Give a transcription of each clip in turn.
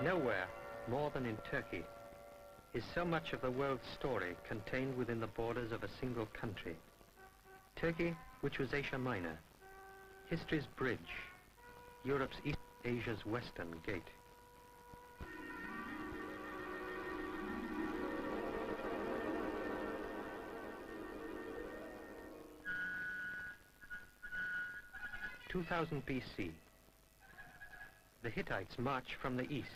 Nowhere, more than in Turkey, is so much of the world's story contained within the borders of a single country. Turkey, which was Asia Minor, history's bridge, Europe's east, Asia's western gate. (2000 BC). The Hittites march from the east,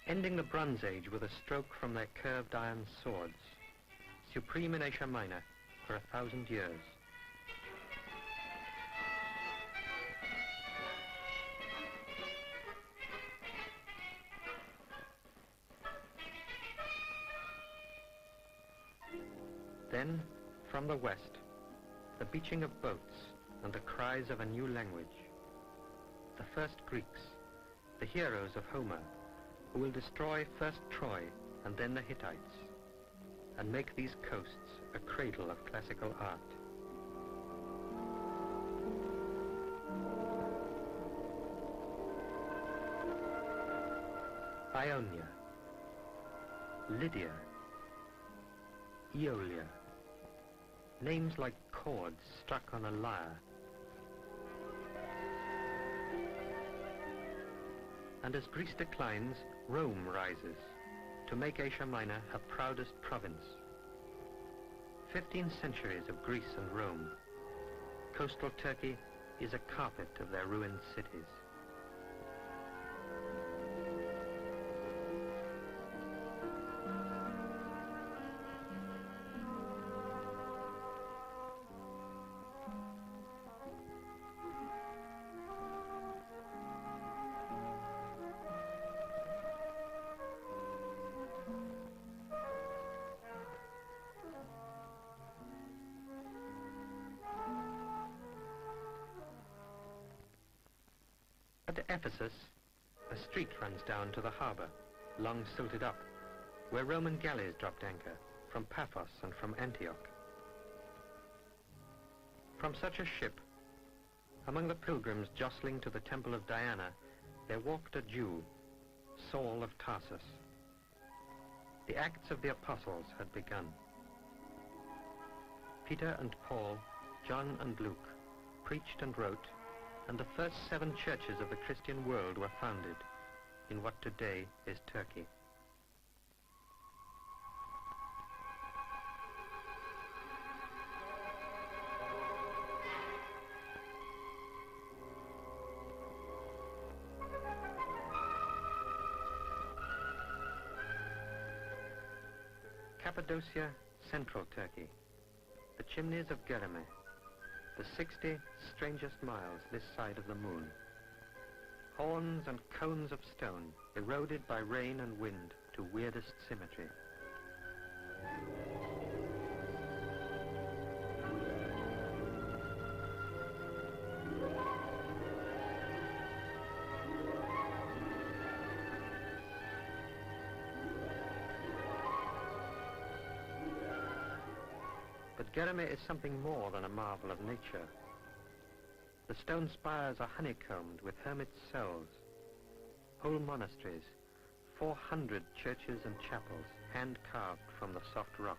ending the Bronze Age with a stroke from their curved iron swords, supreme in Asia Minor for 1,000 years. Then, from the west, the beaching of boats and the cries of a new language. The first Greeks, the heroes of Homer, who will destroy first Troy and then the Hittites, and make these coasts a cradle of classical art. Ionia, Lydia, Aeolia, names like chords struck on a lyre. And as Greece declines, Rome rises to make Asia Minor her proudest province. 15 centuries of Greece and Rome. Coastal Turkey is a carpet of their ruined cities. At Ephesus, a street runs down to the harbour, long silted up, where Roman galleys dropped anchor, from Paphos and from Antioch. From such a ship, among the pilgrims jostling to the temple of Diana, there walked a Jew, Saul of Tarsus. The Acts of the Apostles had begun. Peter and Paul, John and Luke, preached and wrote, and the first 7 churches of the Christian world were founded in what today is Turkey. Cappadocia, central Turkey, the chimneys of Gereme, the 60 strangest miles this side of the moon. Horns and cones of stone, eroded by rain and wind to weirdest symmetry. But Gereme is something more than a marvel of nature. The stone spires are honeycombed with hermit cells, whole monasteries, 400 churches and chapels, hand-carved from the soft rock.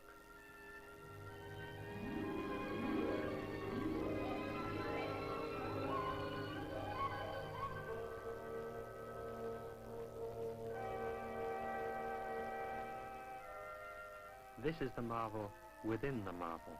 This is the marvel within the marvel.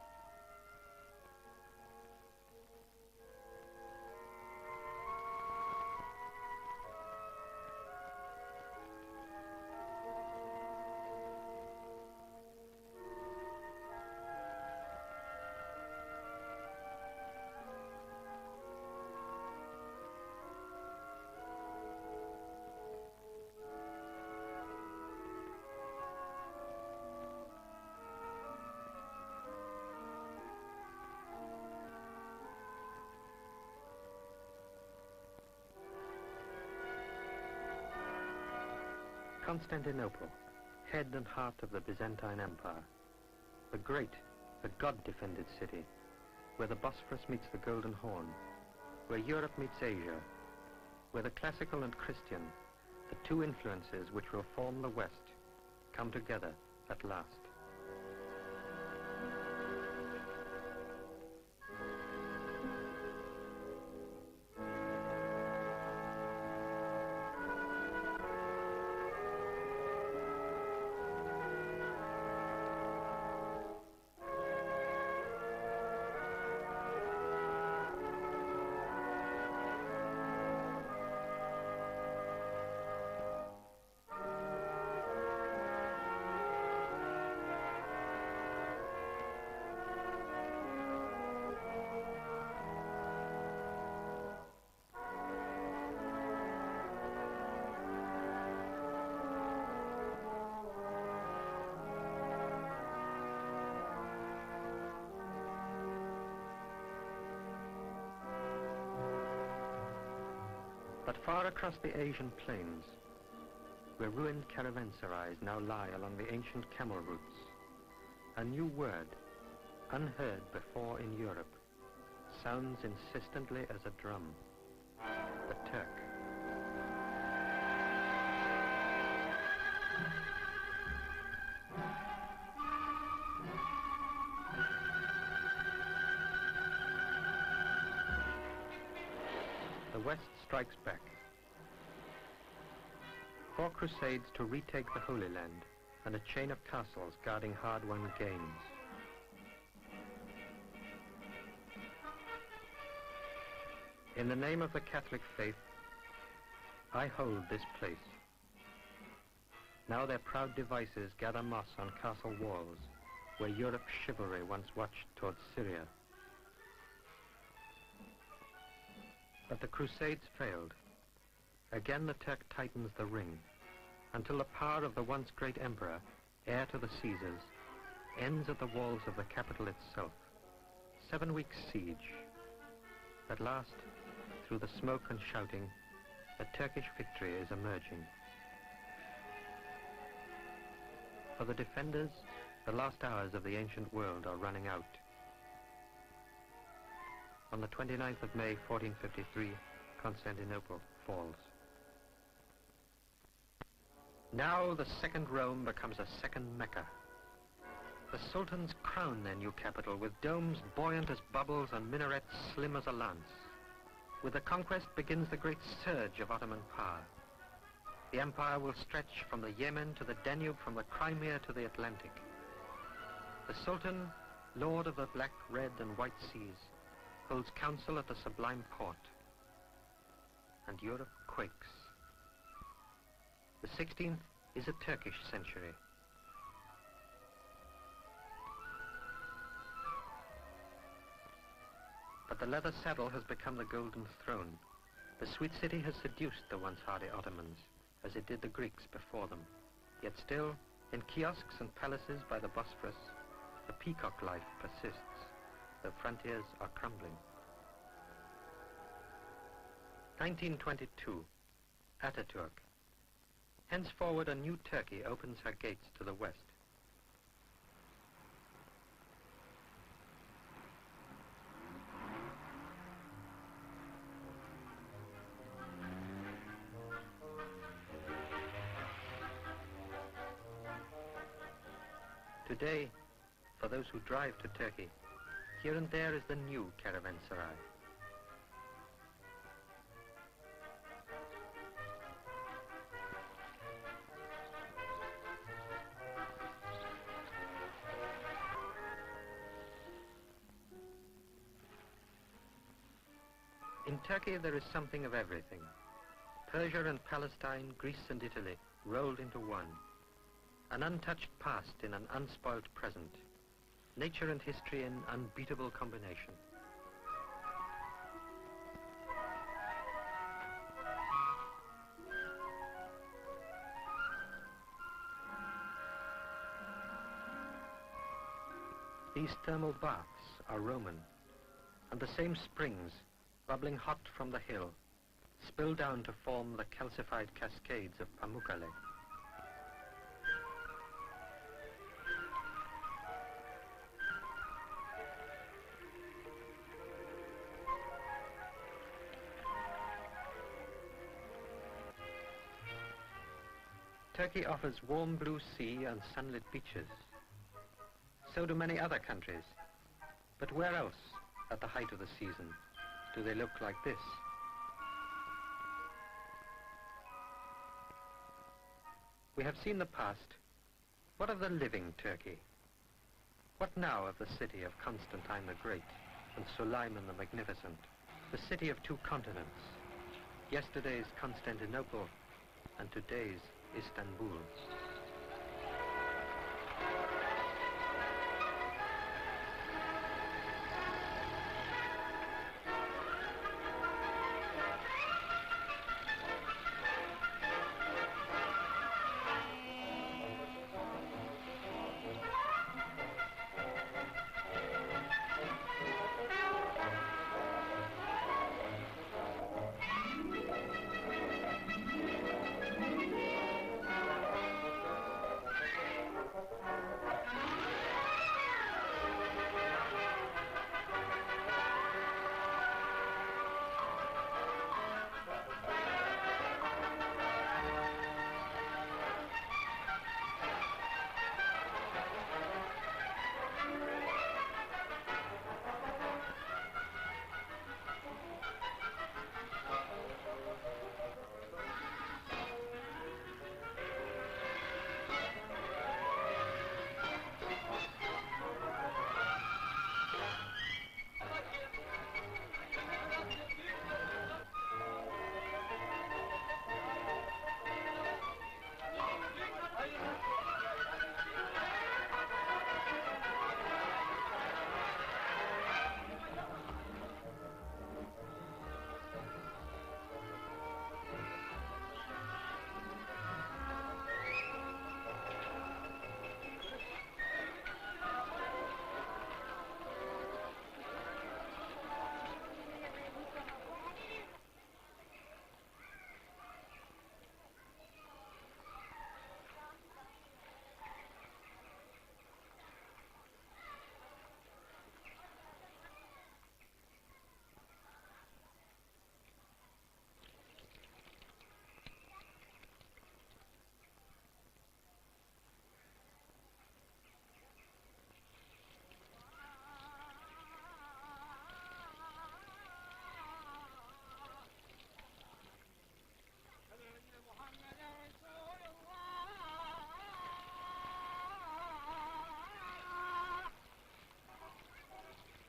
Constantinople, head and heart of the Byzantine Empire, the great, the God-defended city, where the Bosphorus meets the Golden Horn, where Europe meets Asia, where the classical and Christian, the two influences which will form the West, come together at last. But far across the Asian plains, where ruined caravanserais now lie along the ancient camel routes, a new word, unheard before in Europe, sounds insistently as a drum: the Turk. The West strikes back. 4 crusades to retake the Holy Land and a chain of castles guarding hard-won gains. In the name of the Catholic faith, I hold this place. Now their proud devices gather moss on castle walls, where Europe's chivalry once watched towards Syria. But the Crusades failed. Again the Turk tightens the ring, until the power of the once great emperor, heir to the Caesars, ends at the walls of the capital itself. 7 weeks' siege. At last, through the smoke and shouting, a Turkish victory is emerging. For the defenders, the last hours of the ancient world are running out. On the 29th of May, 1453, Constantinople falls. Now the second Rome becomes a second Mecca. The sultans crown their new capital with domes buoyant as bubbles and minarets slim as a lance. With the conquest begins the great surge of Ottoman power. The empire will stretch from the Yemen to the Danube, from the Crimea to the Atlantic. The Sultan, lord of the black, red, and white seas, holds council at the Sublime Porte. And Europe quakes. The 16th is a Turkish century. But the leather saddle has become the golden throne. The sweet city has seduced the once hardy Ottomans, as it did the Greeks before them. Yet still, in kiosks and palaces by the Bosphorus, the peacock life persists. The frontiers are crumbling. 1922, Ataturk. Henceforward a new Turkey opens her gates to the West. Today, for those who drive to Turkey, here and there is the new caravanserai. In Turkey there is something of everything. Persia and Palestine, Greece and Italy rolled into one. An untouched past in an unspoilt present. Nature and history in unbeatable combination. These thermal baths are Roman, and the same springs, bubbling hot from the hill, spill down to form the calcified cascades of Pamukkale. Turkey offers warm blue sea and sunlit beaches. So do many other countries. But where else, at the height of the season, do they look like this? We have seen the past. What of the living Turkey? What now of the city of Constantine the Great and Suleiman the Magnificent, the city of two continents, yesterday's Constantinople and today's Istanbul?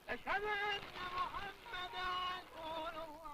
أشهد أن محمدًا رسول الله.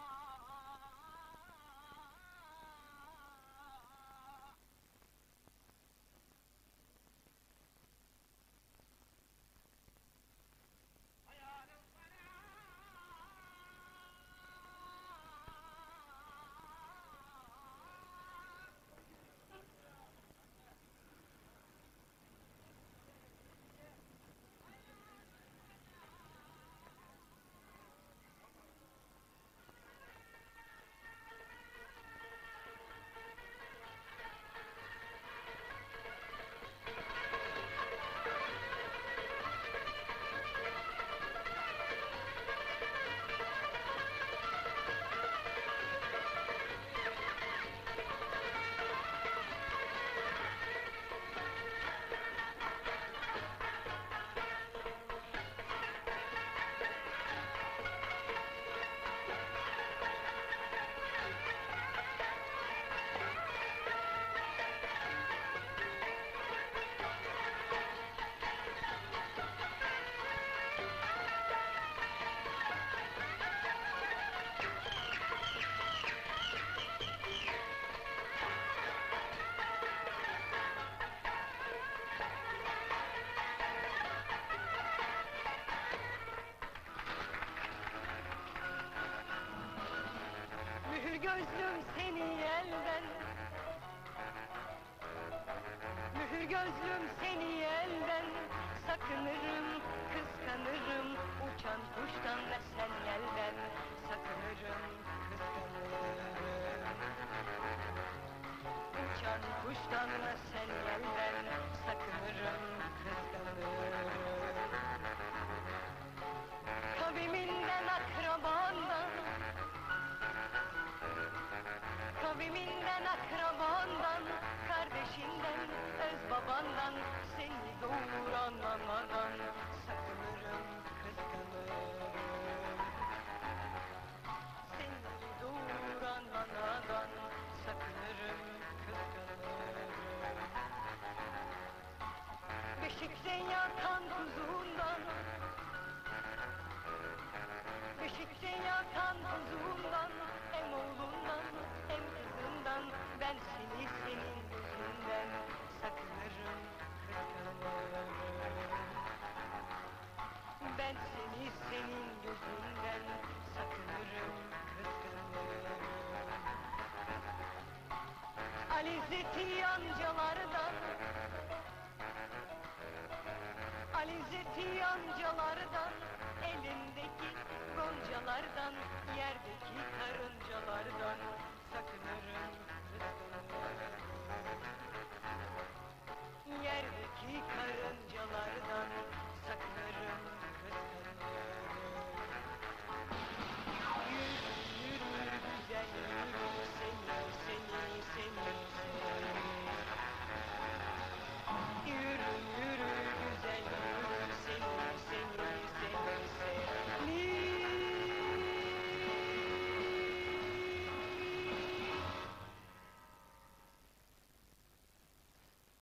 Gözlüm seni elden, mühür gözlüm seni elden. Sakınırım, kıskanırım, uçan kuştan ve sen yelden. Sakınırım, kıskanırım, uçan kuştan ve sen yelden. Sakınırım, kıskanırım. Kaviminden, akrabandan, kaviminden, akrabandan, kardeşin yatan kuzundan, beşikte yatan kuzundan, hem oğlundan hem kızından, ben seni senin gözünden sakınırım, kıskanırım. Ben seni senin gözünden sakınırım, kıskanırım. Alizeti yancalardan, Alizeti amcalardan, elindeki goncalardan, yerdeki karıncalardan sakınırım,